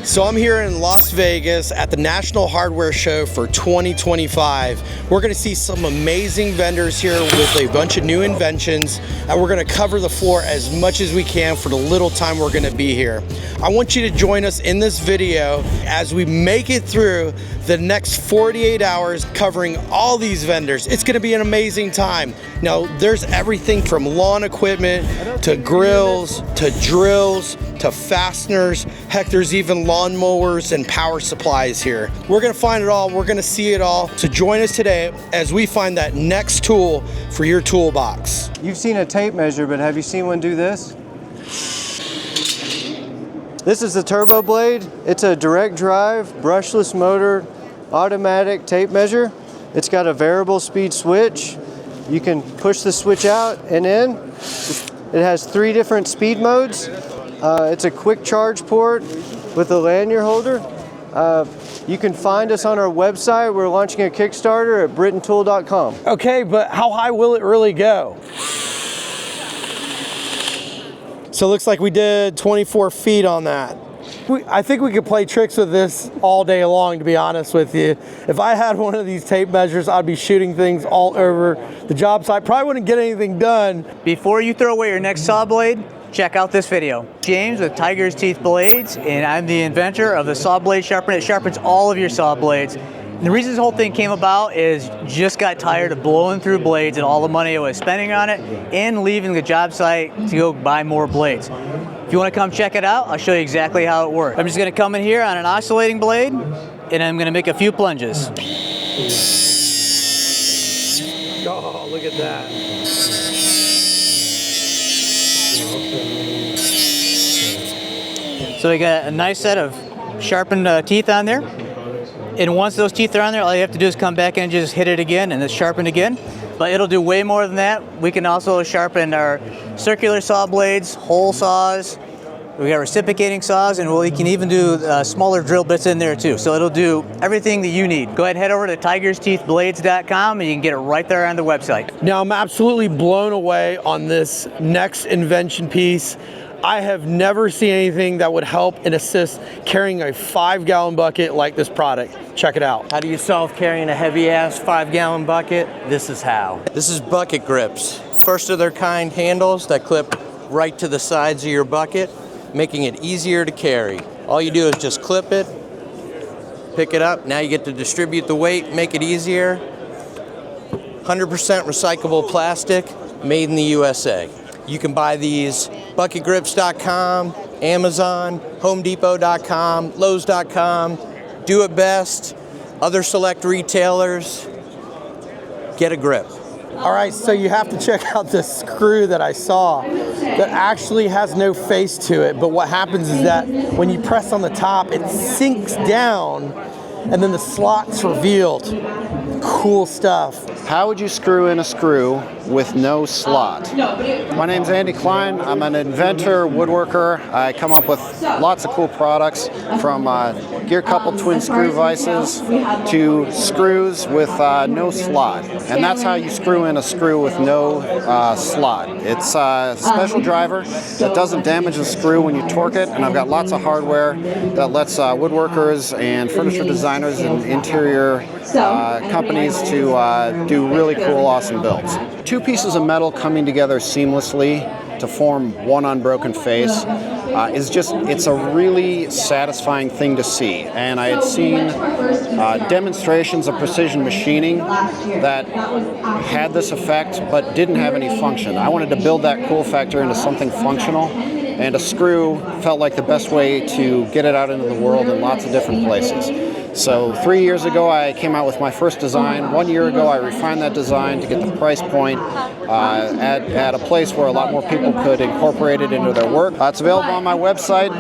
So I'm here in Las Vegas at the National Hardware Show for 2025. We're gonna see some amazing vendors here with a bunch of new inventions, and we're gonna cover the floor as much as we can for the little time we're gonna be here. I want you to join us in this video as we make it through the next 48 hours covering all these vendors. It's gonna be an amazing time. Now, there's everything from lawn equipment to grills, to drills, to fasteners. Heck, there's even lawnmowers and power supplies here. We're gonna find it all, we're gonna see it all. So join us today as we find that next tool for your toolbox. You've seen a tape measure, but have you seen one do this? This is the turbo blade. It's a direct drive, brushless motor, automatic tape measure. It's got a variable speed switch. You can push the switch out and in. It has 3 different speed modes. It's a quick charge port with a lanyard holder. You can find us on our website. We're launching a Kickstarter at BrittonTool.com. Okay, but how high will it really go? So it looks like we did 24 feet on that. I think we could play tricks with this all day long, to be honest with you. If I had one of these tape measures, I'd be shooting things all over the job site. Probably wouldn't get anything done. Before you throw away your next saw blade, check out this video. James with Tiger's Teeth Blades, and I'm the inventor of the saw blade sharpener. It sharpens all of your saw blades. And the reason this whole thing came about is just got tired of blowing through blades and all the money I was spending on it and leaving the job site to go buy more blades. If you want to come check it out, I'll show you exactly how it works. I'm just going to come in here on an oscillating blade and I'm going to make a few plunges. Oh, look at that. So we got a nice set of sharpened teeth on there. And once those teeth are on there, all you have to do is come back in and just hit it again and it's sharpened again. But it'll do way more than that. We can also sharpen our circular saw blades, hole saws. We got reciprocating saws, and we can even do smaller drill bits in there too. So it'll do everything that you need. Go ahead and head over to tigersteethblades.com and you can get it right there on the website. Now I'm absolutely blown away on this next invention piece. I have never seen anything that would help and assist carrying a 5-gallon bucket like this product. Check it out. How do you solve carrying a heavy-ass 5-gallon bucket? This is how. This is BucketGrips. First of their kind handles that clip right to the sides of your bucket, making it easier to carry. All you do is just clip it, pick it up. Now you get to distribute the weight, make it easier. 100% recyclable plastic, made in the USA. You can buy these BucketGrips.com, Amazon, HomeDepot.com, Lowe's.com, Do It Best, other select retailers. Get a grip. All right, so you have to check out this screw that I saw that actually has no face to it, but what happens is that when you press on the top, it sinks down and then the slot's revealed. Cool stuff. How would you screw in a screw with no slot? My name's Andy Klein. I'm an inventor, woodworker. I come up with lots of cool products, from gear coupled twin screw vices to screws with no slot. And that's how you screw in a screw with no slot. It's a special driver that doesn't damage the screw when you torque it, and I've got lots of hardware that lets woodworkers and furniture designers and interior companies to do really cool, awesome builds. 2 pieces of metal coming together seamlessly to form one unbroken face it's a really satisfying thing to see. And I had seen demonstrations of precision machining that had this effect but didn't have any function. I wanted to build that cool factor into something functional, and a screw felt like the best way to get it out into the world in lots of different places. So 3 years ago, I came out with my first design. 1 year ago, I refined that design to get the price point at a place where a lot more people could incorporate it into their work. It's available on my website,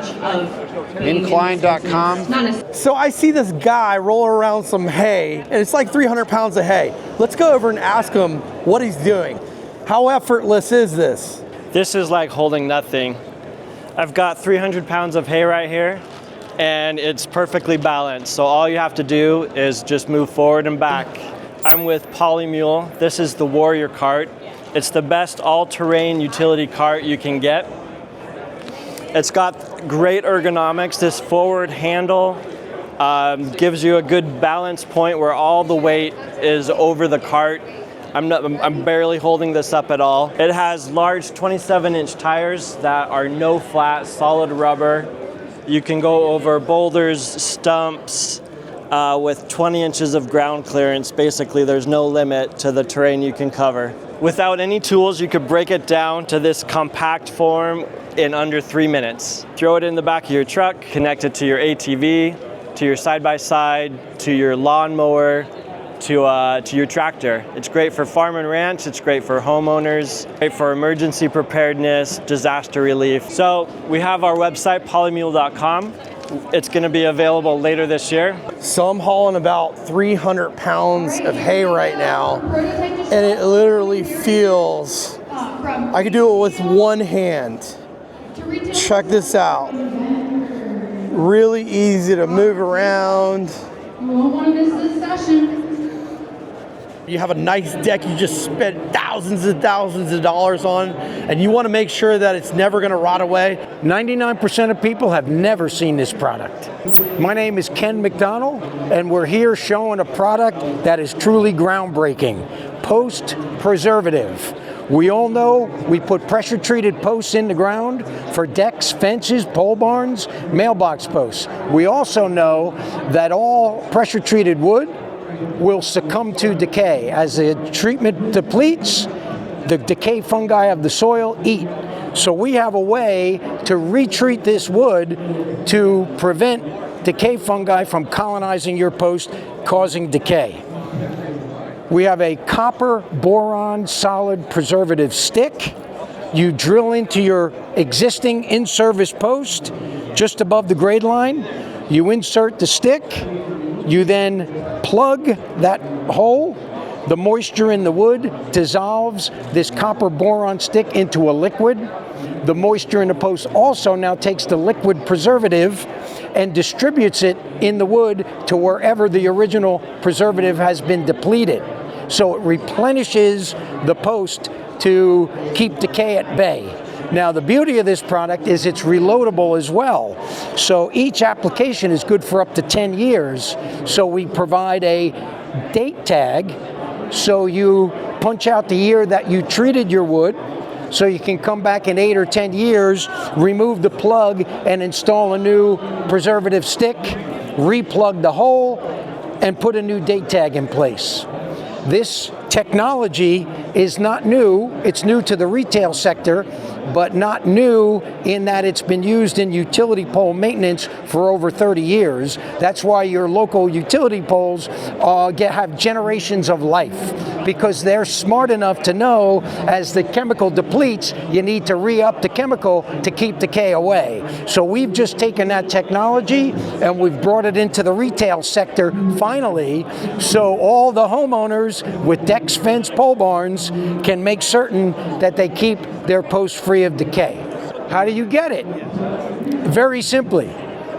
InkleinD.com. So I see this guy rolling around some hay, and it's like 300 pounds of hay. Let's go over and ask him what he's doing. How effortless is this? This is like holding nothing. I've got 300 pounds of hay right here, and it's perfectly balanced. So all you have to do is just move forward and back. I'm with Polymule. This is the Warrior cart. It's the best all-terrain utility cart you can get. It's got great ergonomics. This forward handle gives you a good balance point where all the weight is over the cart. I'm barely holding this up at all. It has large 27-inch tires that are no flat, solid rubber. You can go over boulders, stumps, with 20 inches of ground clearance. Basically, there's no limit to the terrain you can cover. Without any tools, you could break it down to this compact form in under 3 minutes. Throw it in the back of your truck, connect it to your ATV, to your side-by-side, to your lawnmower, to your tractor. It's great for farm and ranch, it's great for homeowners, great for emergency preparedness, disaster relief. So we have our website, polymule.com. It's going to be available later this year. So I'm hauling about 300 pounds of hay right now, and it literally feels, I could do it with one hand. Check this out. Really easy to move around. You won't want to miss this session. You have a nice deck you just spent thousands and thousands of dollars on, and you want to make sure that it's never going to rot away. 99% of people have never seen this product. My name is Ken McDonald, and we're here showing a product that is truly groundbreaking. Post-Proservative. We all know we put pressure-treated posts in the ground for decks, fences, pole barns, mailbox posts. We also know that all pressure-treated wood will succumb to decay. As the treatment depletes, the decay fungi of the soil eat. So we have a way to retreat this wood to prevent decay fungi from colonizing your post, causing decay. We have a copper boron solid preservative stick. You drill into your existing in-service post just above the grade line. You insert the stick. You then plug that hole. The moisture in the wood dissolves this copper boron stick into a liquid. The moisture in the post also now takes the liquid preservative and distributes it in the wood to wherever the original preservative has been depleted. So it replenishes the post to keep decay at bay. Now, the beauty of this product is it's reloadable as well. So each application is good for up to 10 years. So we provide a date tag. So you punch out the year that you treated your wood. So you can come back in 8 or 10 years, remove the plug and install a new preservative stick, replug the hole, and put a new date tag in place. This technology is not new. It's new to the retail sector, but not new in that it's been used in utility pole maintenance for over 30 years. That's why your local utility poles have generations of life, because they're smart enough to know as the chemical depletes, you need to re-up the chemical to keep decay away. So we've just taken that technology and we've brought it into the retail sector finally, so all the homeowners with decks, fence, pole barns can make certain that they keep their posts free of decay. How do you get it? Very simply.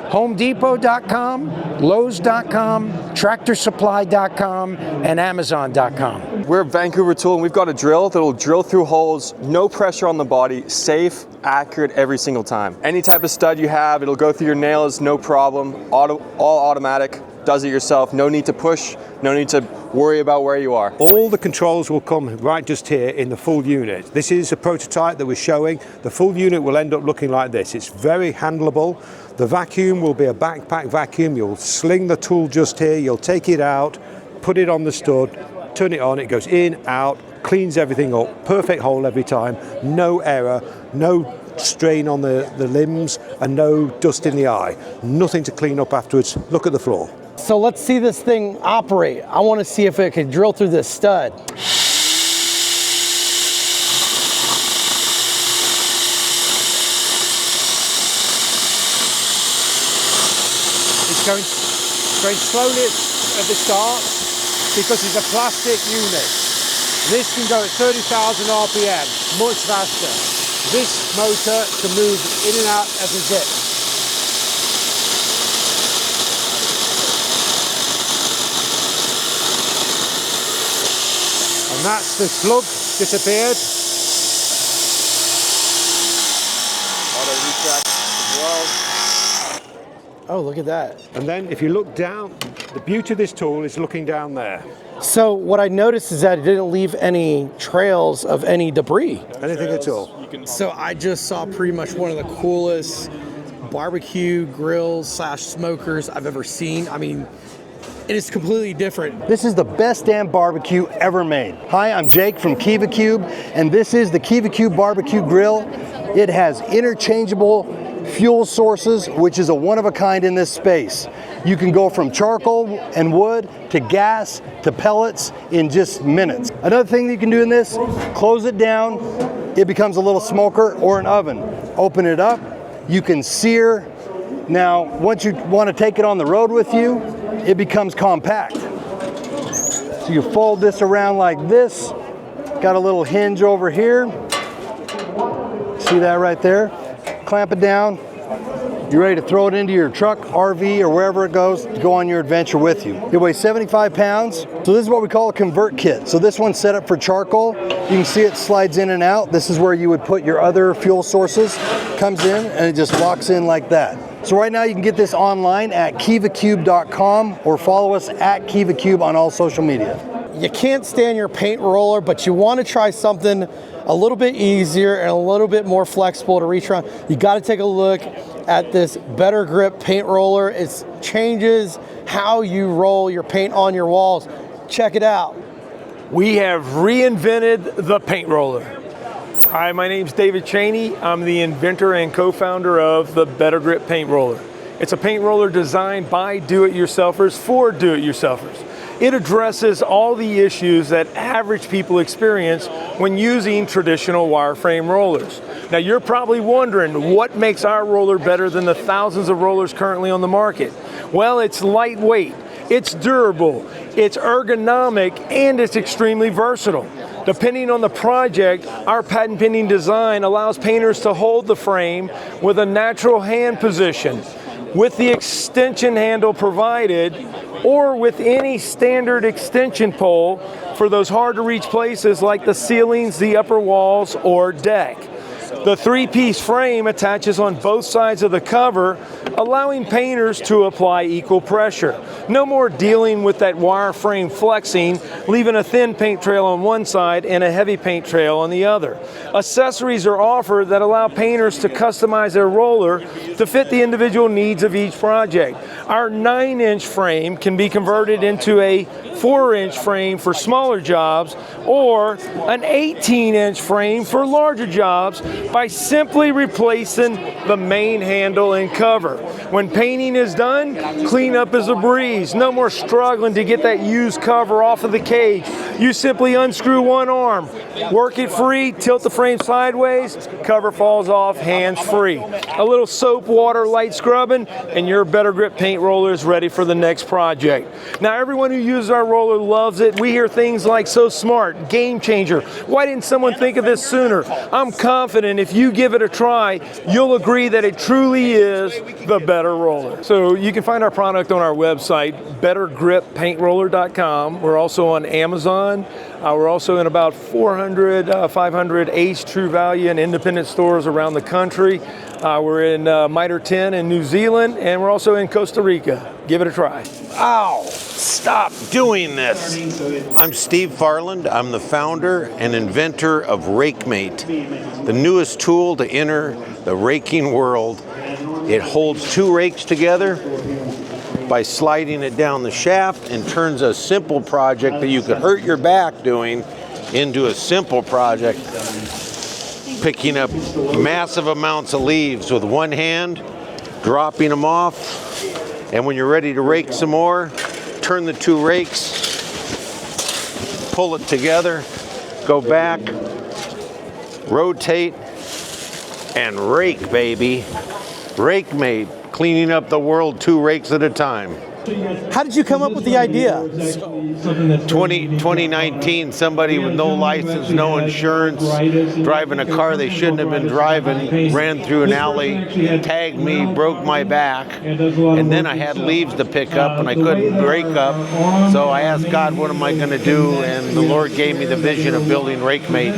HomeDepot.com, Lowe's.com, TractorSupply.com, and Amazon.com. We're a Vancouver tool, and we've got a drill that'll drill through holes, no pressure on the body, safe, accurate every single time. Any type of stud you have, it'll go through your nails, no problem, all automatic. Does it yourself, no need to push, no need to worry about where you are. All the controls will come right just here in the full unit. This is a prototype that we're showing. The full unit will end up looking like this. It's very handleable. The vacuum will be a backpack vacuum. You'll sling the tool just here, you'll take it out, put it on the stud, turn it on, it goes in, out, cleans everything up, perfect hole every time, no error, no strain on the limbs, and no dust in the eye. Nothing to clean up afterwards. Look at the floor. So let's see this thing operate. I want to see if it can drill through this stud. It's going slowly at the start because it's a plastic unit. This can go at 30,000 RPM, much faster. This motor can move in and out as a zip. And that's the plug disappeared. Auto retract as well. Oh, look at that. And then if you look down, the beauty of this tool is looking down there. So what I noticed is that it didn't leave any trails of any debris. Anything at all. So I just saw pretty much one of the coolest barbecue grills / smokers I've ever seen. I mean, it is completely different. This is the best damn barbecue ever made. Hi, I'm Jake from Kivacube, and this is the Kivacube barbecue grill. It has interchangeable fuel sources, which is a one-of-a-kind in this space. You can go from charcoal and wood to gas to pellets in just minutes. Another thing that you can do in this, close it down, it becomes a little smoker or an oven. Open it up, you can sear. Now, once you want to take it on the road with you, it becomes compact. So you fold this around like this, got a little hinge over here. See that right there? Clamp it down. You're ready to throw it into your truck, RV, or wherever it goes to go on your adventure with you. It weighs 75 pounds. So this is what we call a convert kit. So this one's set up for charcoal. You can see it slides in and out. This is where you would put your other fuel sources. Comes in and it just locks in like that. So right now you can get this online at kivacube.com or follow us at Kivacube on all social media. You can't stand your paint roller, but you want to try something a little bit easier and a little bit more flexible to reach around. You got to take a look at this Bettergrip paint roller. It changes how you roll your paint on your walls. Check it out. We have reinvented the paint roller. Hi, my name's David Cheney. I'm the inventor and co-founder of the Bettergrip paint roller. It's a paint roller designed by do-it-yourselfers for do-it-yourselfers. It addresses all the issues that average people experience when using traditional wireframe rollers. Now you're probably wondering what makes our roller better than the thousands of rollers currently on the market. Well, it's lightweight, it's durable, it's ergonomic, and it's extremely versatile. Depending on the project, our patent pending design allows painters to hold the frame with a natural hand position, with the extension handle provided, or with any standard extension pole for those hard to reach places like the ceilings, the upper walls, or deck. The three-piece frame attaches on both sides of the cover, allowing painters to apply equal pressure. No more dealing with that wireframe flexing, leaving a thin paint trail on one side and a heavy paint trail on the other. Accessories are offered that allow painters to customize their roller to fit the individual needs of each project. Our 9-inch frame can be converted into a 4-inch frame for smaller jobs or an 18-inch frame for larger jobs by simply replacing the main handle and cover. When painting is done, cleanup is a breeze. No more struggling to get that used cover off of the cage. You simply unscrew one arm, work it free, tilt the frame sideways, cover falls off, hands free. A little soap, water, light scrubbing, and your Bettergrip paint roller is ready for the next project. Now everyone who uses our roller loves it. We hear things like so smart, game changer. Why didn't someone think of this sooner? I'm confident if you give it a try, you'll agree that it truly is the better roller. So you can find our product on our website, bettergrippaintroller.com. We're also on Amazon. We're also in about 400, 500 Ace, True Value, and independent stores around the country. We're in Mitre 10 in New Zealand, and we're also in Costa Rica. Give it a try. Ow! Stop doing this! I'm Steve Farland. I'm the founder and inventor of RakeMate, the newest tool to enter the raking world. It holds two rakes together by sliding it down the shaft and turns a simple project that you could hurt your back doing into a simple project, picking up massive amounts of leaves with one hand, dropping them off, and when you're ready to rake some more, turn the two rakes, pull it together, go back, rotate, and rake, baby. RakeMate, cleaning up the world 2 rakes at a time. How did you come up with the idea? 2019, somebody with no license, no insurance, driving a car they shouldn't have been driving, ran through an alley, tagged me, broke my back, and then I had leaves to pick up and I couldn't break up, so I asked God, what am I going to do? And the Lord gave me the vision of building RakeMate,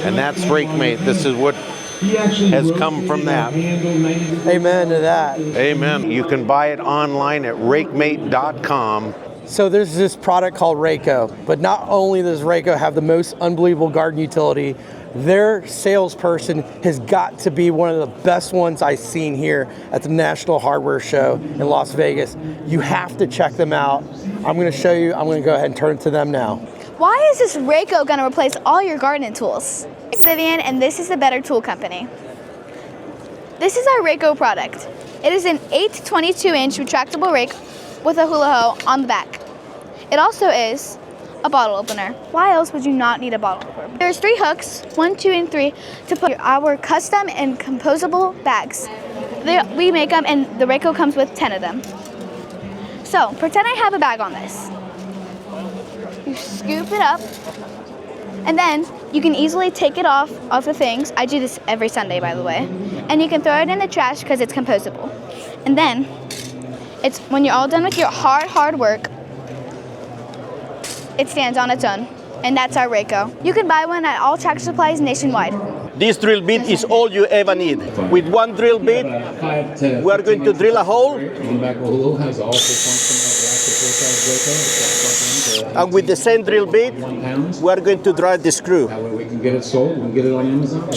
and that's RakeMate. This is what has come from that. Amen to that. Amen. You can buy it online at rakemate.com. So there's this product called Rako, but not only does Rako have the most unbelievable garden utility, their salesperson has got to be one of the best ones I've seen here at the National Hardware Show in Las Vegas. You have to check them out. I'm going to show you. I'm going to go ahead and turn it to them now. Why is this Rako going to replace all your gardening tools? It's Vivian, and this is the Better Tool Company. This is our Rako product. It is an 8-22-inch retractable rake with a hula hoe on the back. It also is a bottle opener. Why else would you not need a bottle opener? There's 3 hooks, 1, 2, and 3, to put our custom and composable bags. We make them, and the Rako comes with 10 of them. So, pretend I have a bag on this. You scoop it up, and then you can easily take it off the things. I do this every Sunday, by the way. And you can throw it in the trash because it's composable. And then, when you're all done with your hard work, it stands on its own, and that's our Rako. You can buy one at all tractor supplies nationwide. This drill bit is all you ever need. With one drill bit, we are going to drill a hole. And with the same drill bit, we are going to drive the screw. We can get it sold, we can get it on Amazon.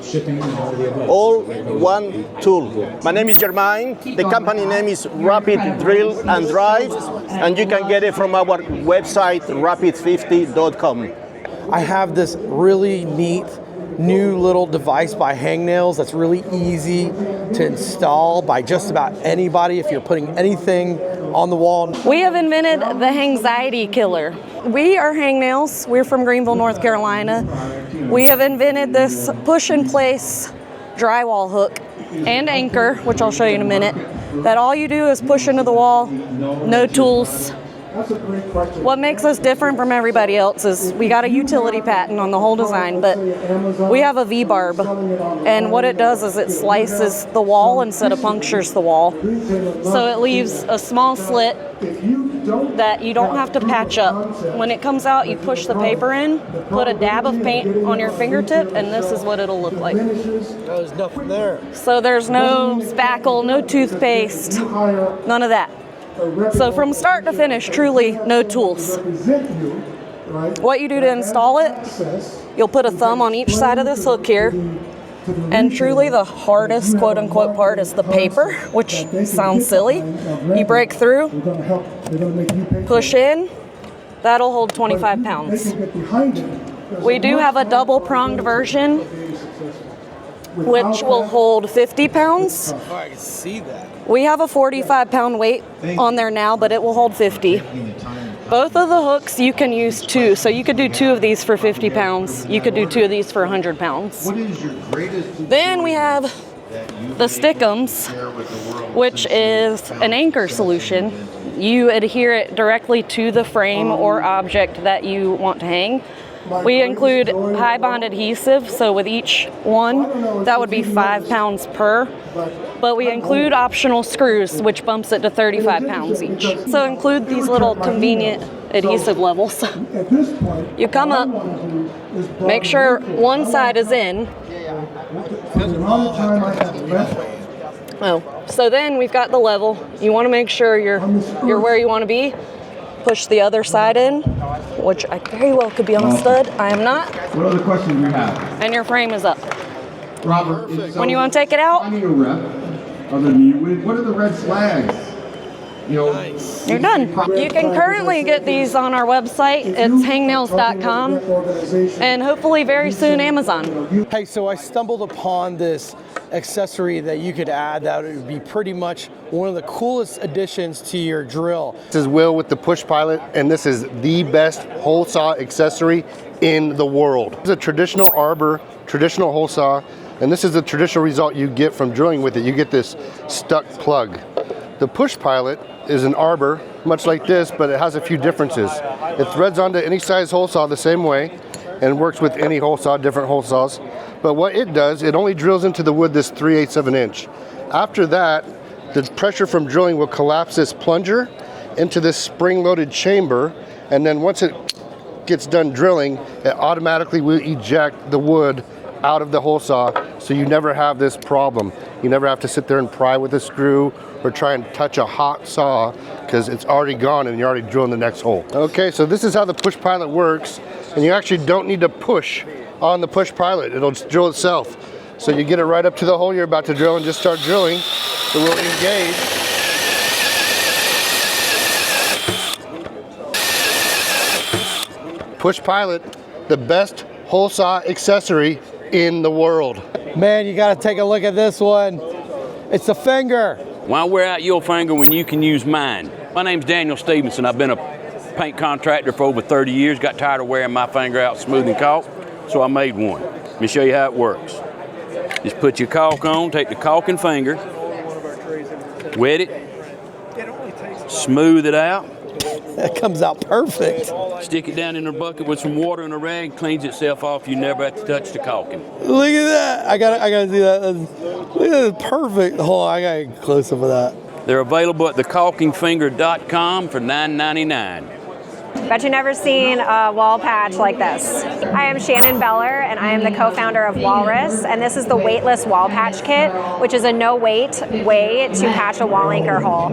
Shipping and all the above. All one tool. My name is Germain. The company name is Rapid Drill and Drive, and you can get it from our website, rapid50.com. I have this really neat new little device by Hangnailz that's really easy to install by just about anybody if you're putting anything on the wall. We have invented the Hangxiety Killer. We are Hangnailz. We're from Greenville, North Carolina. We have invented this push-in-place drywall hook and anchor, which I'll show you in a minute, that all you do is push into the wall, no tools. What makes us different from everybody else is we got a utility patent on the whole design, but we have a V-barb, and what it does is it slices the wall instead of punctures the wall. So it leaves a small slit that you don't have to patch up. When it comes out, you push the paper in, put a dab of paint on your fingertip, and this is what it'll look like. There's nothing there. So there's no spackle, no toothpaste, none of that. So from start to finish, truly no tools. What you do to install it, you'll put a thumb on each side of this hook here, and truly the hardest quote-unquote part is the paper, which sounds silly. You break through, push in, that'll hold 25 pounds. We do have a double-pronged version, which will hold 50 pounds. Oh, I can see that. We have a 45-pound weight on there now, but it will hold 50. Both of the hooks you can use 2, so you could do 2 of these for 50 pounds. You could do 2 of these for 100 pounds. Then we have the Stick'ems, which is an anchor solution. You adhere it directly to the frame or object that you want to hang. We include high bond adhesive, so with each one, that would be 5 pounds per. But we include optional screws, which bumps it to 35 pounds each. So include these little convenient adhesive levels. You come up, make sure one side is in. Oh, so then we've got the level. You want to make sure you're where you want to be. Push the other side in, which I very well could be on a stud. I am not. What other questions do you have? And your frame is up. Robert, when you want to take it out, I need a rep. Other than you, what are the red flags? You know, you're done. You can currently get these on our website. It's hangnailz.com, and hopefully very soon Amazon. Hey, so I stumbled upon this accessory that you could add that would be pretty much one of the coolest additions to your drill. This is Will with the Pushpilot, and this is the best hole saw accessory in the world. It's a traditional arbor, traditional hole saw, and this is the traditional result you get from drilling with it. You get this stuck plug. The Pushpilot is an arbor, much like this, but it has a few differences. It threads onto any size hole saw the same way, and works with any hole saw, different hole saws. But what it does, it only drills into the wood this 3/8 of an inch. After that, the pressure from drilling will collapse this plunger into this spring-loaded chamber, and then once it gets done drilling, it automatically will eject the wood out of the hole saw, so you never have this problem. You never have to sit there and pry with a screw or try and touch a hot saw because it's already gone and you're already drilling the next hole. Okay, so this is how the Pushpilot works, and you actually don't need to push on the Pushpilot. It'll just drill itself. So you get it right up to the hole you're about to drill and just start drilling. It will engage. Pushpilot, the best hole saw accessory in the world. Man, you gotta take a look at this one. It's a finger. Why wear out your finger when you can use mine? My name's Daniel Stevenson. I've been a paint contractor for over 30 years. Got tired of wearing my finger out smoothing caulk, so I made one. Let me show you how it works. Just put your caulk on, take the caulking finger, wet it, smooth it out. That comes out perfect. Stick it down in a bucket with some water and a rag, cleans itself off. You never have to touch the caulking. Look at that. I gotta see that. Look at that. Perfect. Hold on, I gotta get close up of that. They're available at thecaulkingfinger.com for $9.99. Bet you've never seen a wall patch like this. I am Shannon Beller, and I am the co-founder of Wall-Russ, and this is the weightless wall patch kit, which is a no-weight way to patch a wall anchor hole.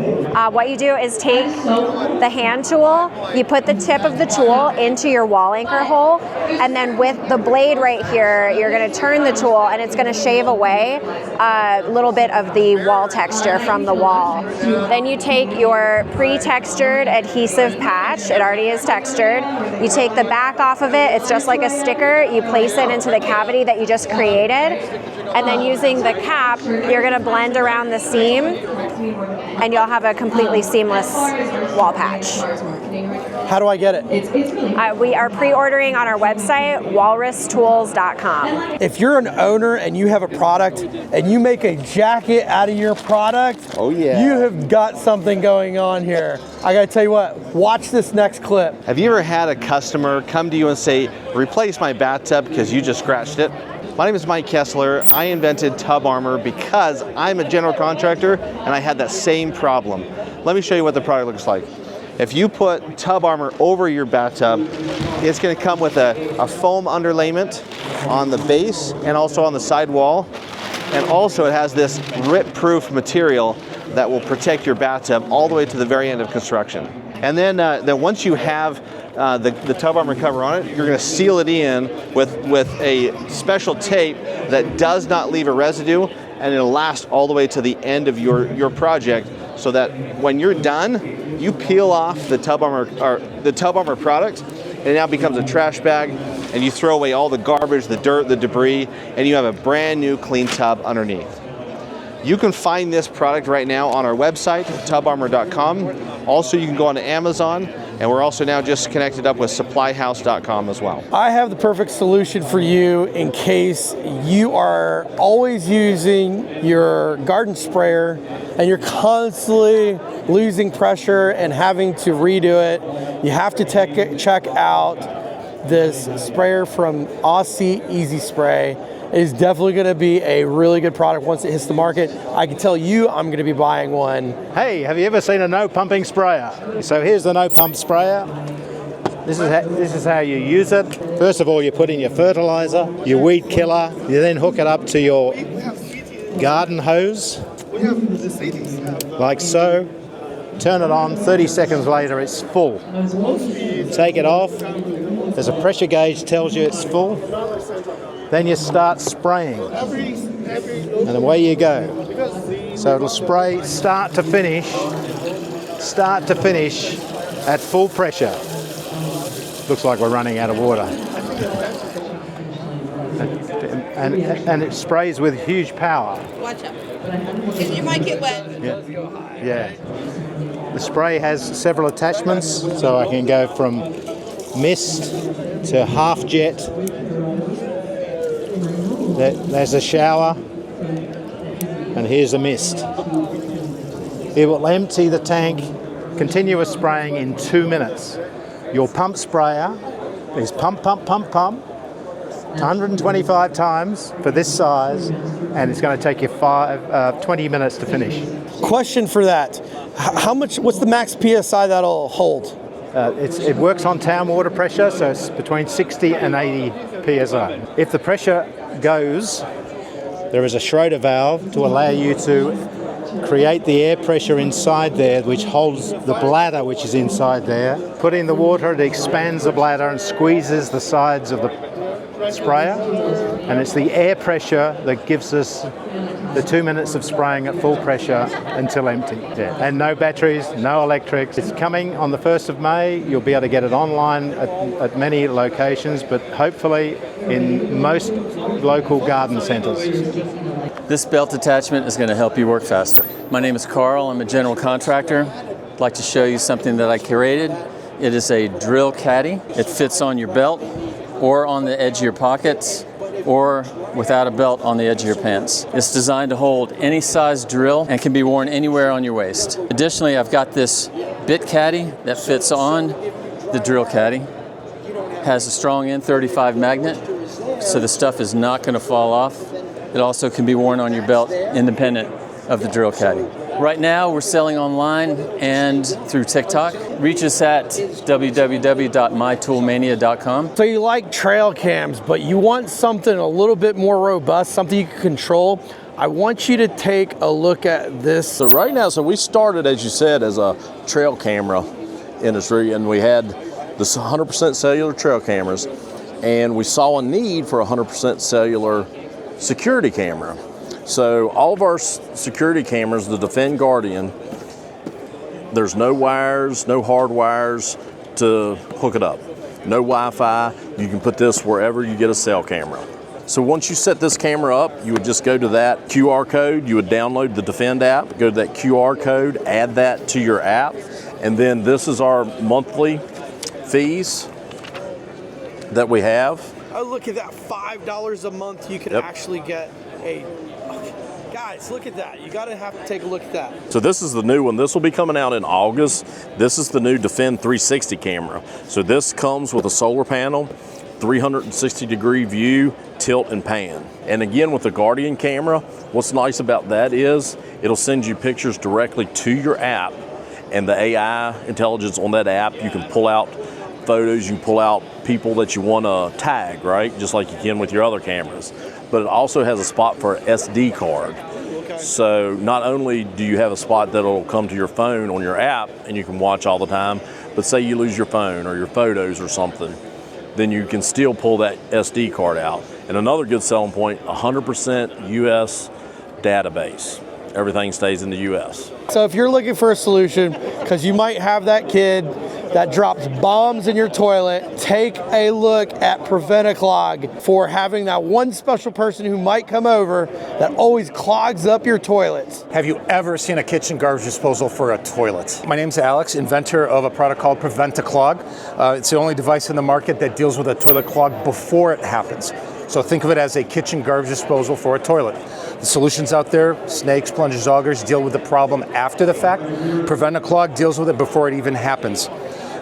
What you do is take the hand tool, you put the tip of the tool into your wall anchor hole, and then with the blade right here, you're going to turn the tool, and it's going to shave away a little bit of the wall texture from the wall. Then you take your pre-textured adhesive patch, it already is textured. You take the back off of it, it's just like a sticker. You place it into the cavity that you just created, and then using the cap, you're gonna blend around the seam, and you'll have a completely seamless wall patch. How do I get it? We are pre-ordering on our website, walrustools.com. If you're an owner and you have a product and you make a jacket out of your product, oh yeah, you have got something going on here. I gotta tell you what, watch this next clip. Have you ever had a customer come to you and say, replace my bathtub because you just scratched it? My name is Mike Kessler. I invented tub armor because I'm a general contractor and I had that same problem. Let me show you what the product looks like. If you put tub armor over your bathtub, it's going to come with a foam underlayment on the base and also on the side wall. And also it has this rip-proof material that will protect your bathtub all the way to the very end of construction. And then once you have the tub armor cover on it, you're going to seal it in with a special tape that does not leave a residue, and it'll last all the way to the end of your project, so that when you're done, you peel off the tub armor product, and it now becomes a trash bag, and you throw away all the garbage, the dirt, the debris, and you have a brand new clean tub underneath. You can find this product right now on our website, tubarmor.com. Also, you can go on to Amazon, and we're also now just connected up with supplyhouse.com as well. I have the perfect solution for you in case you are always using your garden sprayer and you're constantly losing pressure and having to redo it. You have to check out this sprayer from Aussie Easy Spray. It is definitely going to be a really good product once it hits the market. I can tell you I'm going to be buying one. Hey, have you ever seen a no pumping sprayer? So here's the no pump sprayer. This is how you use it. First of all, you put in your fertilizer, your weed killer. You then hook it up to your garden hose, like so. Turn it on, 30 seconds later it's full. Take it off. There's a pressure gauge that tells you it's full. Then you start spraying, and away you go. So it'll spray start to finish at full pressure. Looks like we're running out of water. And it sprays with huge power. Watch out. You might get wet. Yeah. The spray has several attachments, so I can go from mist to half jet. There's a shower, and here's a mist. It will empty the tank, continuous spraying in 2 minutes. Your pump sprayer is pump, 125 times for this size, and it's going to take you 20 minutes to finish. Question for that. What's the max PSI that'll hold? It works on town water pressure, so it's between 60 and 80 PSI. If the pressure goes, there is a Schroeder valve to allow you to create the air pressure inside there, which holds the bladder which is inside there. Put in the water, it expands the bladder and squeezes the sides of the sprayer, and it's the air pressure that gives us the 2 minutes of spraying at full pressure until empty. Yeah. And no batteries, no electrics. It's coming on the 1st of May. You'll be able to get it online at many locations, but hopefully in most local garden centres. This belt attachment is going to help you work faster. My name is Carl. I'm a general contractor. I'd like to show you something that I curated. It is a drill caddy. It fits on your belt or on the edge of your pockets or without a belt on the edge of your pants. It's designed to hold any size drill and can be worn anywhere on your waist. Additionally, I've got this bit caddy that fits on the drill caddy. Has a strong N35 magnet, so the stuff is not going to fall off. It also can be worn on your belt independent of the drill caddy. Right now we're selling online and through TikTok. Reach us at www.mytoolmania.com. So you like trail cams, but you want something a little bit more robust, something you can control. I want you to take a look at this. So right now, we started, as you said, as a trail camera industry, and we had this 100% cellular trail cameras, and we saw a need for a 100% cellular security camera. So all of our security cameras, the Defend Guardian, there's no wires, no hard wires to hook it up. No Wi-Fi. You can put this wherever you get a cell camera. So once you set this camera up, you would just go to that QR code, you would download the Defend app, go to that QR code, add that to your app, and then this is our monthly fees that we have. Oh, look at that, $5 a month you can actually get a... Guys, look at that. You gotta have to take a look at that. So this is the new one. This will be coming out in August. This is the new Defend 360 camera. So this comes with a solar panel, 360-degree view, tilt and pan. And again, with the Guardian camera, what's nice about that is it'll send you pictures directly to your app, and the AI intelligence on that app, you can pull out photos, you can pull out people that you want to tag, right? Just like you can with your other cameras. But it also has a spot for an SD card. Okay. So not only do you have a spot that'll come to your phone on your app and you can watch all the time, but say you lose your phone or your photos or something, then you can still pull that SD card out. And another good selling point, 100% US database. Everything stays in the US. So if you're looking for a solution, because you might have that kid that drops bombs in your toilet, take a look at Prevent-A-Clog for having that one special person who might come over that always clogs up your toilets. Have you ever seen a kitchen garbage disposal for a toilet? My name's Alex, inventor of a product called Prevent-A-Clog. It's the only device in the market that deals with a toilet clog before it happens. So think of it as a kitchen garbage disposal for a toilet. The solutions out there, snakes, plungers, augers, deal with the problem after the fact. Prevent-A-Clog deals with it before it even happens.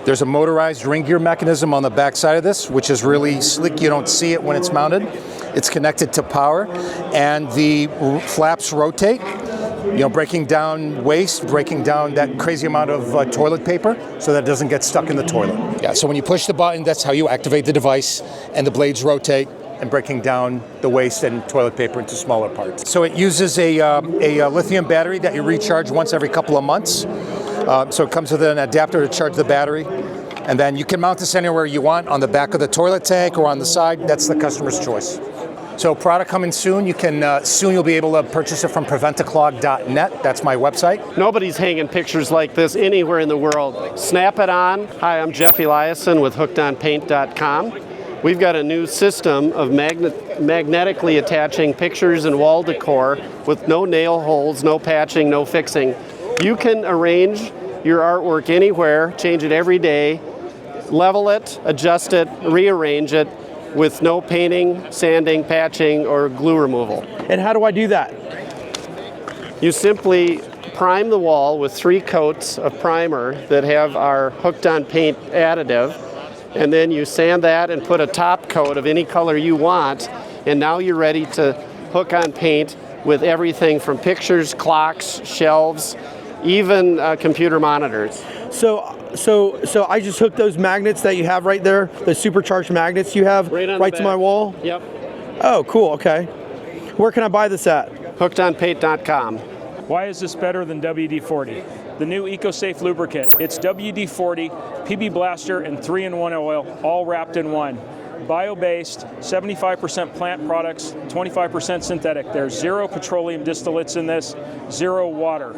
There's a motorized ring gear mechanism on the back side of this, which is really sleek. You don't see it when it's mounted. It's connected to power, and the flaps rotate, breaking down waste, breaking down that crazy amount of toilet paper so that it doesn't get stuck in the toilet. Yeah, so when you push the button, that's how you activate the device, and the blades rotate and breaking down the waste and toilet paper into smaller parts. So it uses a lithium battery that you recharge once every couple of months. So it comes with an adapter to charge the battery, and then you can mount this anywhere you want, on the back of the toilet tank or on the side. That's the customer's choice. So product coming soon. You can soon you'll be able to purchase it from Prevent-A-Clog.net. That's my website. Nobody's hanging pictures like this anywhere in the world. Snap it on. Hi, I'm Jeff Eliason with HookedOnPaint.com. We've got a new system of magnetically attaching pictures and wall decor with no nail holes, no patching, no fixing. You can arrange your artwork anywhere, change it every day, level it, adjust it, rearrange it with no painting, sanding, patching, or glue removal. And how do I do that? You simply prime the wall with 3 coats of primer that have our Hooked on Paint additive, and then you sand that and put a top coat of any color you want, and now you're ready to hook on paint with everything from pictures, clocks, shelves, even computer monitors. So I just hooked those magnets that you have right there, the supercharged magnets you have right to my wall? Yep. Oh, cool, okay. Where can I buy this at? Hookedonpaint.com. Why is this better than WD-40? The new EcoSafe lubricant. It's WD-40, PB Blaster, and 3-in-1 oil, all wrapped in one. Bio-based, 75% plant products, 25% synthetic. There's 0 petroleum distillates in this, 0 water.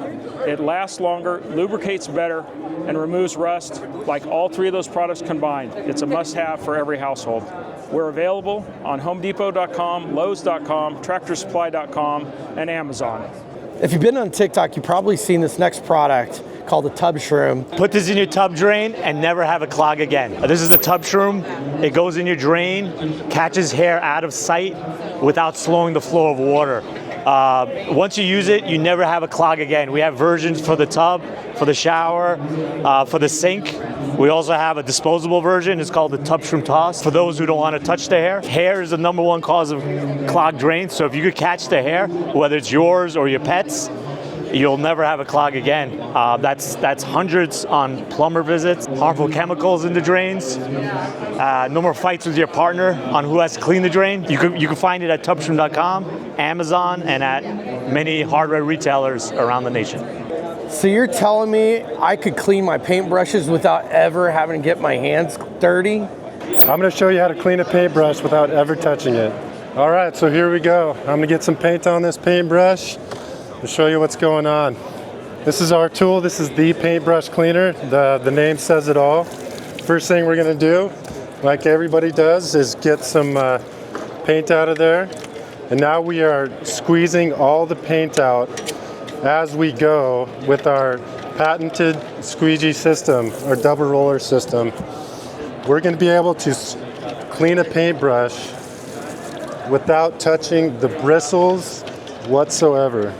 It lasts longer, lubricates better, and removes rust like all 3 of those products combined. It's a must-have for every household. We're available on HomeDepot.com, Lowe's.com, TractorSupply.com, and Amazon. If you've been on TikTok, you've probably seen this next product called the Tub Shroom. Put this in your tub drain and never have a clog again. This is the Tub Shroom. It goes in your drain, catches hair out of sight without slowing the flow of water. Once you use it, you never have a clog again. We have versions for the tub, for the shower, for the sink. We also have a disposable version. It's called the Tub Shroom Toss for those who don't want to touch the hair. Hair is the #1 cause of clogged drains, so if you could catch the hair, whether it's yours or your pet's, you'll never have a clog again. That's hundreds on plumber visits, harmful chemicals in the drains, no more fights with your partner on who has to clean the drain. You can find it at tubshroom.com, Amazon, and at many hardware retailers around the nation. So you're telling me I could clean my paintbrushes without ever having to get my hands dirty? I'm going to show you how to clean a paintbrush without ever touching it. All right, so here we go. I'm going to get some paint on this paintbrush. I'll show you what's going on. This is our tool. This is the paintbrush cleaner. The name says it all. First thing we're going to do, like everybody does, is get some paint out of there. And now we are squeezing all the paint out as we go with our patented squeegee system, our double roller system. We're going to be able to clean a paintbrush without touching the bristles whatsoever.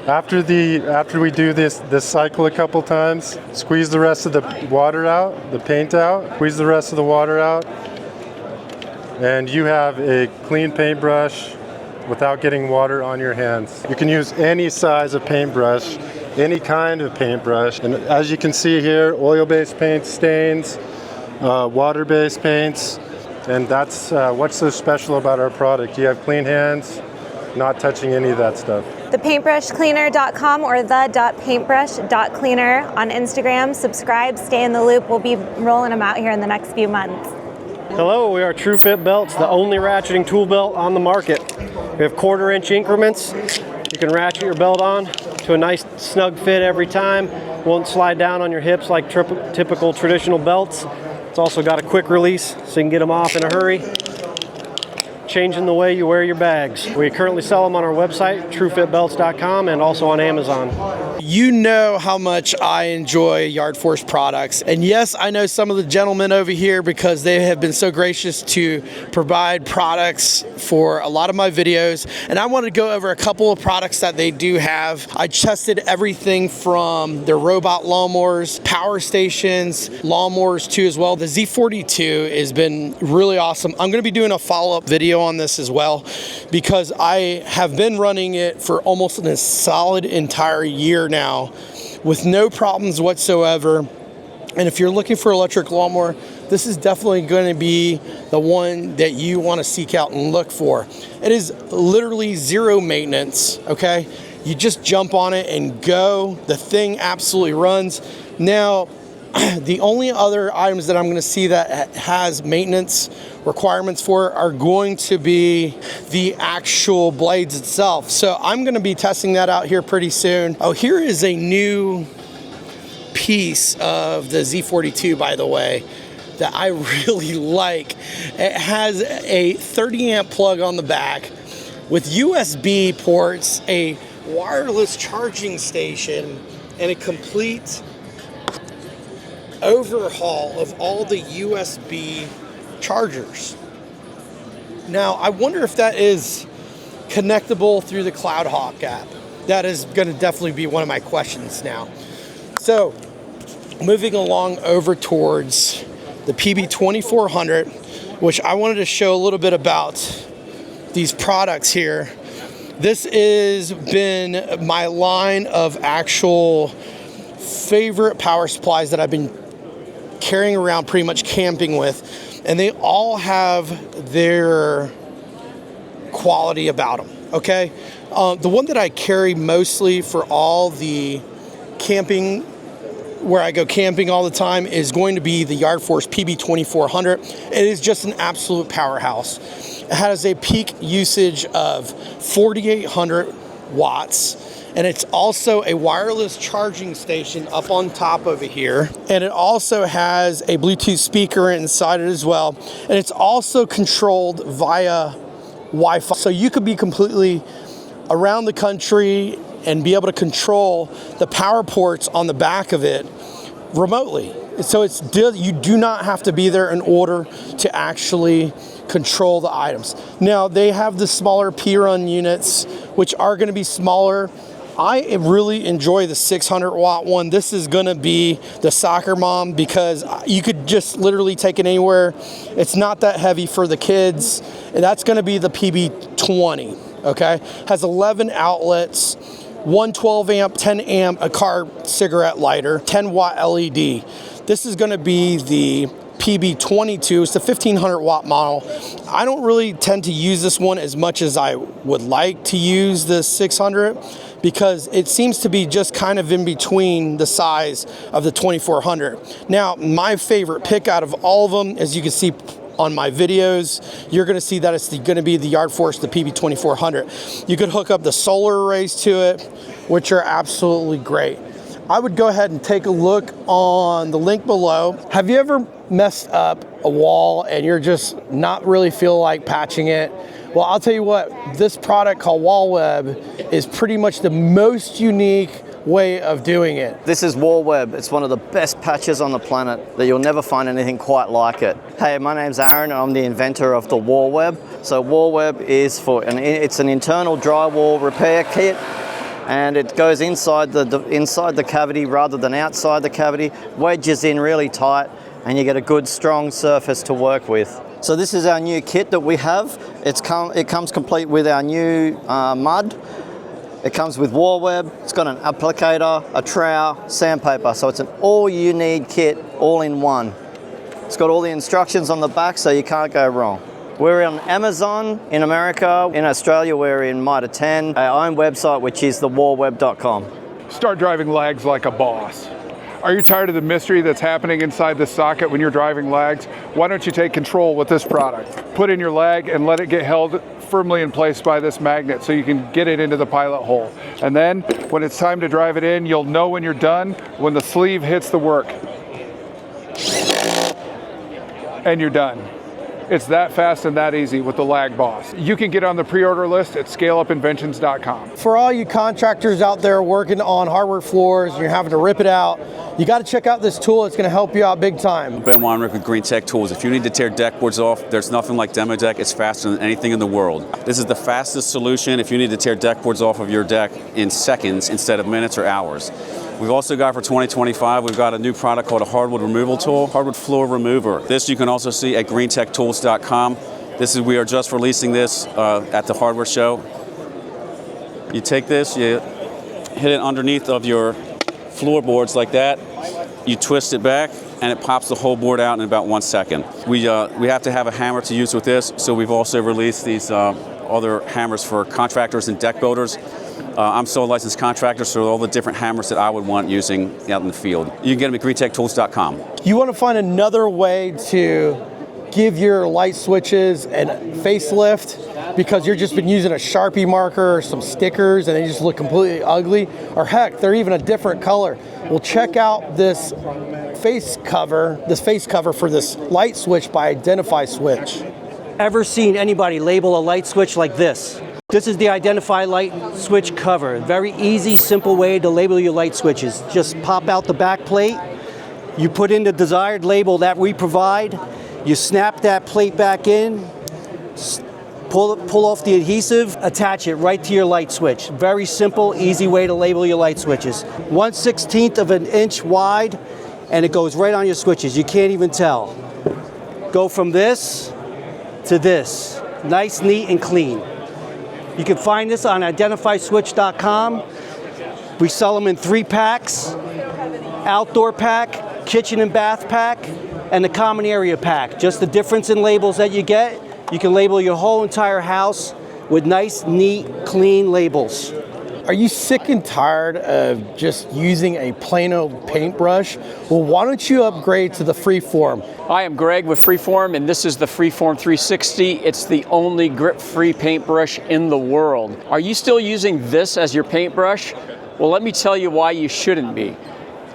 After we do this cycle a couple times, squeeze the rest of the water out, the paint out, squeeze the rest of the water out, and you have a clean paintbrush without getting water on your hands. You can use any size of paintbrush, any kind of paintbrush, and as you can see here, oil-based paint stains, water-based paints, and that's what's so special about our product. You have clean hands, not touching any of that stuff. Thepaintbrushcleaner.com or the.paintbrush.cleaner on Instagram. Subscribe, stay in the loop. We'll be rolling them out here in the next few months. Hello, we are Tru-Fit belts, the only ratcheting tool belt on the market. We have 1/4-inch increments. You can ratchet your belt on to a nice snug fit every time. Won't slide down on your hips like typical traditional belts. It's also got a quick release so you can get them off in a hurry. Changing the way you wear your bags. We currently sell them on our website, trufitbelts.com, and also on Amazon. You know how much I enjoy Yardforce products. And yes, I know some of the gentlemen over here because they have been so gracious to provide products for a lot of my videos. And I want to go over a couple of products that they do have. I tested everything from their robot lawnmowers, power stations, lawnmowers too as well. The Z42 has been really awesome. I'm going to be doing a follow-up video on this as well because I have been running it for almost a solid entire year now with no problems whatsoever. And if you're looking for an electric lawnmower, this is definitely going to be the one that you want to seek out and look for. It is literally zero maintenance, okay? You just jump on it and go. The thing absolutely runs. Now, the only other items that I'm going to see that has maintenance requirements for are going to be the actual blades itself. So I'm going to be testing that out here pretty soon. Oh, here is a new piece of the Z42, by the way, that I really like. It has a 30 amp plug on the back with USB ports, a wireless charging station, and a complete overhaul of all the USB chargers. Now, I wonder if that is connectable through the CloudHawk app. That is going to definitely be one of my questions now. So, moving along over towards the PB2400, which I wanted to show a little bit about these products here. This has been my line of actual favorite power supplies that I've been carrying around pretty much camping with, and they all have their quality about them, okay? The one that I carry mostly for all the camping, where I go camping all the time, is going to be the Yardforce PB2400. It is just an absolute powerhouse. It has a peak usage of 4,800 watts, and it's also a wireless charging station up on top over here. And it also has a Bluetooth speaker inside it as well. And it's also controlled via Wi-Fi. So you could be completely around the country and be able to control the power ports on the back of it remotely. So you do not have to be there in order to actually control the items. Now, they have the smaller P-Run units, which are going to be smaller. I really enjoy the 600 watt one. This is going to be the soccer mom, because you could just literally take it anywhere. It's not that heavy for the kids. And that's going to be the PB20, okay? Has 11 outlets, one 12 amp, 10 amp, a car cigarette lighter, 10 watt LED. This is going to be the PB22. It's the 1500 watt model. I don't really tend to use this one as much as I would like to use the 600, because it seems to be just kind of in between the size of the 2400. Now, my favorite pick out of all of them, as you can see on my videos, you're going to see that it's going to be the Yardforce, the PB2400. You could hook up the solar arrays to it, which are absolutely great. I would go ahead and take a look on the link below. Have you ever messed up a wall and you're just not really feel like patching it? Well, I'll tell you what, this product called Wallweb is pretty much the most unique way of doing it. This is Wallweb. It's one of the best patches on the planet that you'll never find anything quite like it. Hey, my name's Aaron, and I'm the inventor of the Wallweb. So Wallweb is it's an internal drywall repair kit, and it goes inside the cavity rather than outside the cavity, wedges in really tight, and you get a good strong surface to work with. So this is our new kit that we have. It comes complete with our new mud. It comes with Wallweb. It's got an applicator, a trowel, sandpaper. So it's an all-you-need kit, all in one. It's got all the instructions on the back, so you can't go wrong. We're on Amazon in America. In Australia, we're in Mitre 10. Our own website, which is thewallweb.com. Start driving lags like a boss. Are you tired of the mystery that's happening inside the socket when you're driving lags? Why don't you take control with this product? Put in your lag and let it get held firmly in place by this magnet so you can get it into the pilot hole. And then when it's time to drive it in, you'll know when you're done when the sleeve hits the work. And you're done. It's that fast and that easy with the Lag Boss. You can get on the pre-order list at scaleupinventions.com. For all you contractors out there working on hardware floors and you're having to rip it out, you got to check out this tool. It's going to help you out big time. Ben Weinrich with Greentek Tools. If you need to tear deck boards off, there's nothing like Demo Deck. It's faster than anything in the world. This is the fastest solution if you need to tear deck boards off of your deck in seconds instead of minutes or hours. We've also got for 2025, we've got a new product called a hardwood removal tool, hardwood floor remover. This you can also see at greentektools.com. We are just releasing this at the hardware show. You take this, you hit it underneath of your floorboards like that, you twist it back, and it pops the whole board out in about 1 second. We have to have a hammer to use with this, so we've also released these other hammers for contractors and deck builders. I'm still a licensed contractor, so all the different hammers that I would want using out in the field. You can get them at greentektools.com. You want to find another way to give your light switches a facelift because you've just been using a Sharpie marker or some stickers and they just look completely ugly, or heck, they're even a different color. Well, check out this face cover for this light switch by Identify Switch. Ever seen anybody label a light switch like this? This is the Identify light switch cover. Very easy, simple way to label your light switches. Just pop out the back plate, you put in the desired label that we provide, you snap that plate back in, pull off the adhesive, attach it right to your light switch. Very simple, easy way to label your light switches. 1/16 of an inch wide, and it goes right on your switches. You can't even tell. Go from this to this. Nice, neat, and clean. You can find this on identifyswitch.com. We sell them in 3 packs, outdoor pack, kitchen and bath pack, and the common area pack. Just the difference in labels that you get. You can label your whole entire house with nice, neat, clean labels. Are you sick and tired of just using a plain old paintbrush? Well, why don't you upgrade to the Freeform? Hi, I'm Greg with Freeform, and this is the Freeform 360. It's the only grip-free paintbrush in the world. Are you still using this as your paintbrush? Well, let me tell you why you shouldn't be.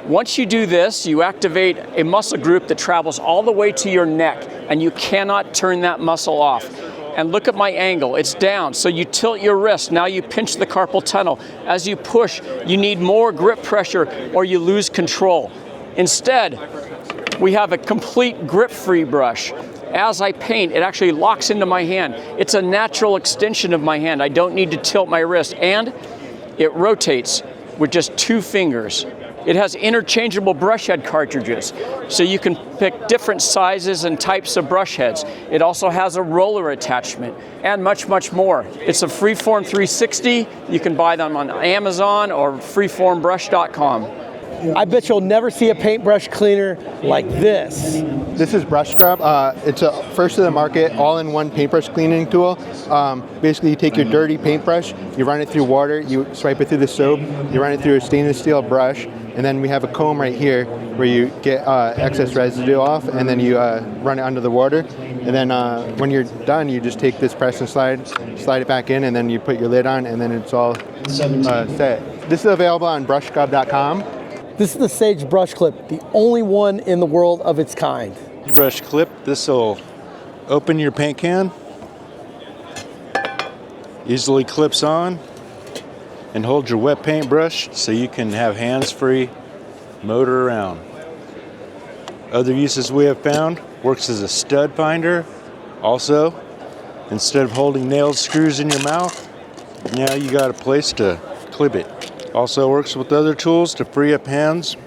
Once you do this, you activate a muscle group that travels all the way to your neck, and you cannot turn that muscle off. And look at my angle, it's down, so you tilt your wrist, now you pinch the carpal tunnel. As you push, you need more grip pressure or you lose control. Instead, we have a complete grip-free brush. As I paint, it actually locks into my hand. It's a natural extension of my hand. I don't need to tilt my wrist, and it rotates with just 2 fingers. It has interchangeable brush head cartridges, so you can pick different sizes and types of brush heads. It also has a roller attachment and much, much more. It's a Freeform 360. You can buy them on Amazon or freeformbrush.com. I bet you'll never see a paintbrush cleaner like this. This is Brush Scrub. It's a first to the market all-in-one paintbrush cleaning tool. Basically, you take your dirty paintbrush, you run it through water, you swipe it through the soap, you run it through a stainless steel brush, and then we have a comb right here where you get excess residue off, and then you run it under the water. And then when you're done, you just take this press and slide it back in, and then you put your lid on, and then it's all set. This is available on brushscrub.com. This is the Sage brush clip, the only one in the world of its kind. Brush clip, this will open your paint can, easily clips on, and hold your wet paintbrush so you can have hands-free motor around. Other uses we have found, works as a stud finder. Also, instead of holding nailed screws in your mouth, now you got a place to clip it. Also works with other tools to free up hands.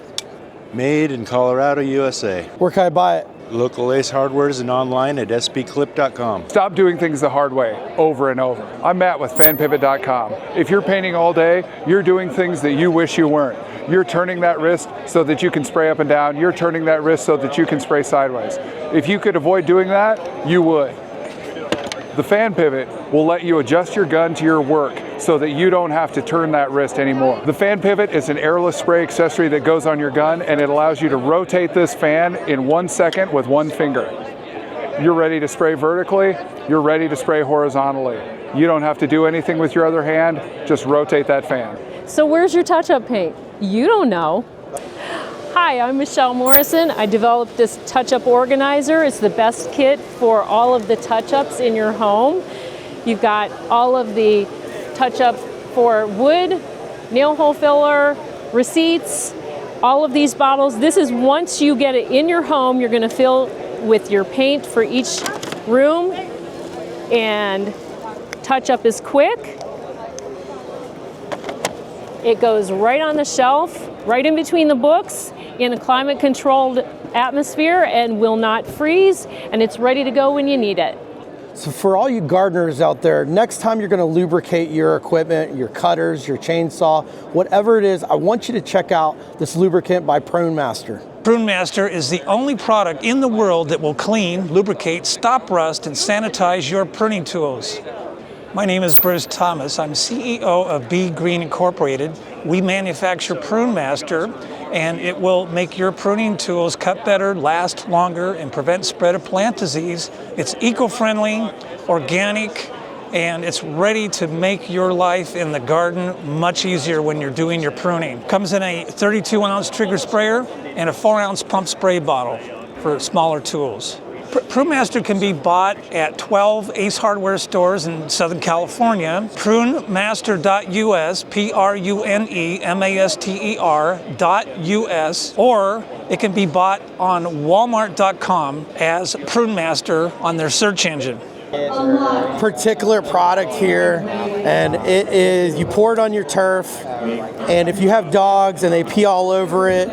Made in Colorado, USA. Where can I buy it? Local Ace Hardwares and online at spclip.com. Stop doing things the hard way over and over. I'm Matt with fanpivot.com. If you're painting all day, you're doing things that you wish you weren't. You're turning that wrist so that you can spray up and down. You're turning that wrist so that you can spray sideways. If you could avoid doing that, you would. The Fan Pivot will let you adjust your gun to your work so that you don't have to turn that wrist anymore. The Fan Pivot is an airless spray accessory that goes on your gun, and it allows you to rotate this fan in 1 second with 1 finger. You're ready to spray vertically, you're ready to spray horizontally. You don't have to do anything with your other hand, just rotate that fan. So where's your touch-up paint? You don't know. Hi, I'm Michelle Morrison. I developed this touch-up organizer. It's the best kit for all of the touch-ups in your home. You've got all of the touch-up for wood, nail hole filler, receipts, all of these bottles. This is once you get it in your home, you're gonna fill with your paint for each room, and touch-up is quick. It goes right on the shelf, right in between the books, in a climate-controlled atmosphere, and will not freeze, and it's ready to go when you need it. So for all you gardeners out there, next time you're gonna lubricate your equipment, your cutters, your chainsaw, whatever it is, I want you to check out this lubricant by Prune Master. Prune Master is the only product in the world that will clean, lubricate, stop rust, and sanitize your pruning tools. My name is Bruce Thomas. I'm CEO of Be Green Incorporated. We manufacture Prune Master, and it will make your pruning tools cut better, last longer, and prevent spread of plant disease. It's eco-friendly, organic, and it's ready to make your life in the garden much easier when you're doing your pruning. Comes in a 32-ounce trigger sprayer and a 4-ounce pump spray bottle for smaller tools. Prune Master can be bought at 12 Ace Hardware stores in Southern California, prunemmaster.us, prunemmaster.us, or it can be bought on walmart.com as Prune Master on their search engine. Particular product here, and it is, you pour it on your turf, and if you have dogs and they pee all over it,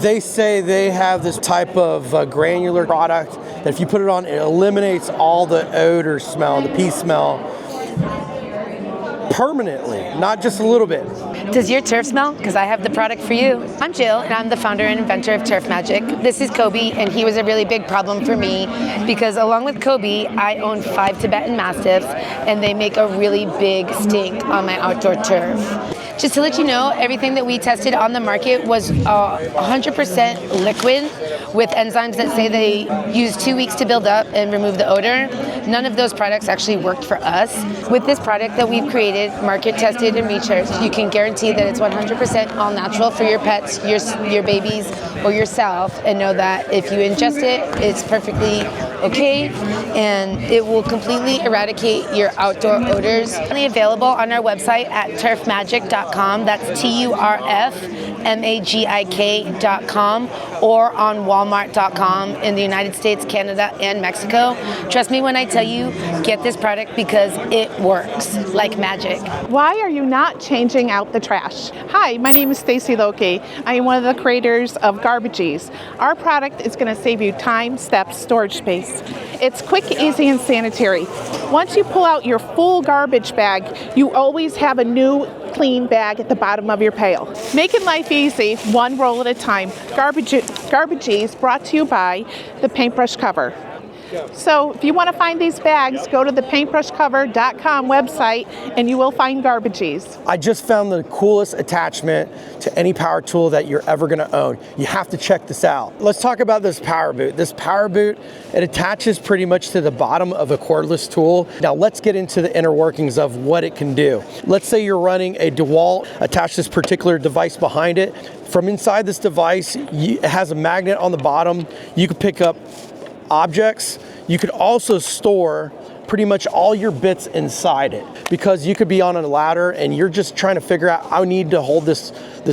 they say they have this type of granular product that if you put it on, it eliminates all the odor smell, the pee smell. permanently, not just a little bit. Does your turf smell? Because I have the product for you. I'm Jill, and I'm the founder and inventor of Turf Magic. This is Kobe, and he was a really big problem for me because along with Kobe, I own 5 Tibetan Mastiffs, and they make a really big stink on my outdoor turf. Just to let you know, everything that we tested on the market was 100% liquid with enzymes that say they use 2 weeks to build up and remove the odor. None of those products actually worked for us. With this product that we've created, market tested and researched, you can guarantee that it's 100% all natural for your pets, your babies, or yourself, and know that if you ingest it, it's perfectly okay, and it will completely eradicate your outdoor odors. It's only available on our website at turfmagic.com. That's TURFMAGIK.com, or on Walmart.com in the United States, Canada, and Mexico. Trust me when I tell you, get this product because it works like magic. Why are you not changing out the trash? Hi, my name is Stacy Loki. I am one of the creators of Garbage-eez. Our product is going to save you time, steps, storage space. It's quick, easy, and sanitary. Once you pull out your full garbage bag, you always have a new clean bag at the bottom of your pail. Making life easy, one roll at a time. Garbage-eez brought to you by the Paintbrush Cover. So if you want to find these bags, go to the paintbrushcover.com website and you will find Garbage-eez. I just found the coolest attachment to any power tool that you're ever going to own. You have to check this out. Let's talk about this Powerboot. This Powerboot, it attaches pretty much to the bottom of a cordless tool. Now let's get into the inner workings of what it can do. Let's say you're running a DeWalt, attach this particular device behind it. From inside this device, it has a magnet on the bottom. You can pick up objects. You could also store pretty much all your bits inside it, because you could be on a ladder and you're just trying to figure out, I need to hold this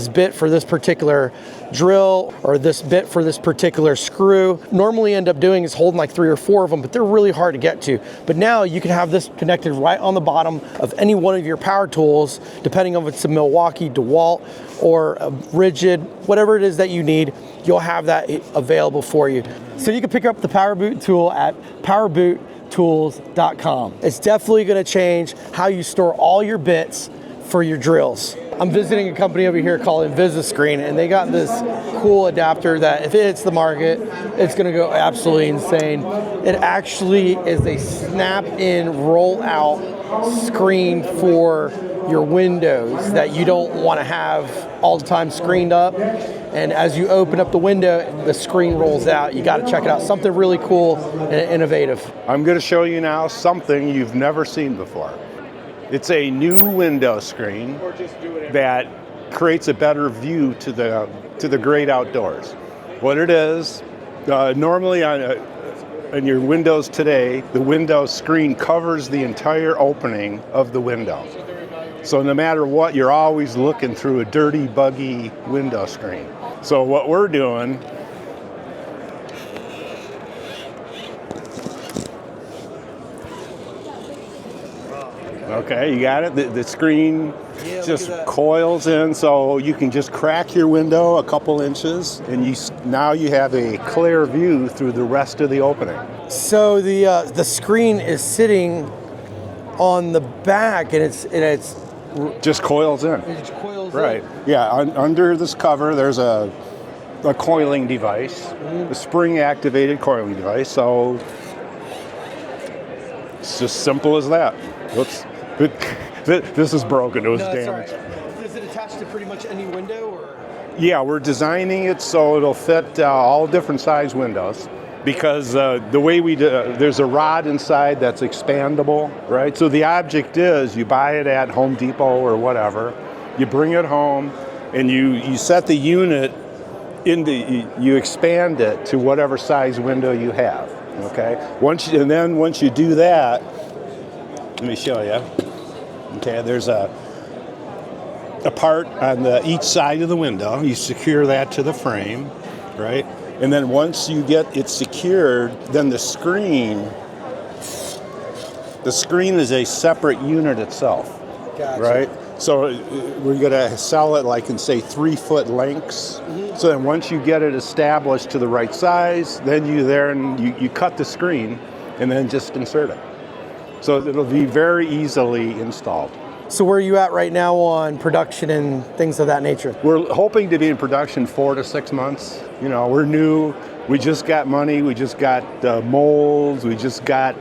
bit for this particular drill or this bit for this particular screw. Normally end up doing is holding like 3 or 4 of them, but they're really hard to get to. But now you can have this connected right on the bottom of any one of your power tools, depending on if it's a Milwaukee, DeWalt, or a rigid, whatever it is that you need, you'll have that available for you. So you can pick up the Powerboot tool at powertools.com. It's definitely going to change how you store all your bits for your drills. I'm visiting a company over here called Invisoscreen, and they got this cool adapter that if it hits the market, it's going to go absolutely insane. It actually is a snap-in, roll-out screen for your windows that you don't want to have all the time screened up. And as you open up the window, the screen rolls out. You got to check it out. Something really cool and innovative. I'm going to show you now something you've never seen before. It's a new window screen that creates a better view to the great outdoors. What it is, normally on your windows today, the window screen covers the entire opening of the window. So no matter what, you're always looking through a dirty, buggy window screen. So what we're doing, okay, you got it? The screen just coils in, so you can just crack your window a couple inches, and now you have a clear view through the rest of the opening. So the screen is sitting on the back, and it's just coils in. It just coils right. in. Yeah. Under this cover, there's a coiling device, a spring-activated coiling device. So it's just simple as that. Whoops. This is broken. It was damaged. Right. Does it attach to pretty much any window, or? Yeah, we're designing it so it'll fit all different size windows. Because the way we do, there's a rod inside that's expandable, right? So the object is you buy it at Home Depot or whatever, you bring it home, and you set the unit you expand it to whatever size window you have. Okay. Once you do that, let me show you. Okay, there's a part on each side of the window. You secure that to the frame, right? And then once you get it secured, then the screen is a separate unit itself. Gotcha. Right? So we're going to sell it like in, say, 3-foot lengths. Mm-hmm. So then once you get it established to the right size, then you cut the screen and then just insert it. So it'll be very easily installed. So where are you at right now on production and things of that nature? We're hoping to be in production 4 to 6 months. You know, we're new. We just got money. We just got molds. We just got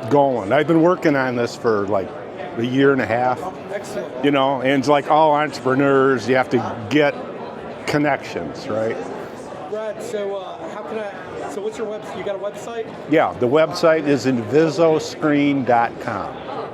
going. I've been working on this for like a year and a half. Excellent. You know, and like all entrepreneurs, you have to get connections, right? Brad, so how can I? So what's your website? You got a website? Yeah, the website is Invisoscreen.com.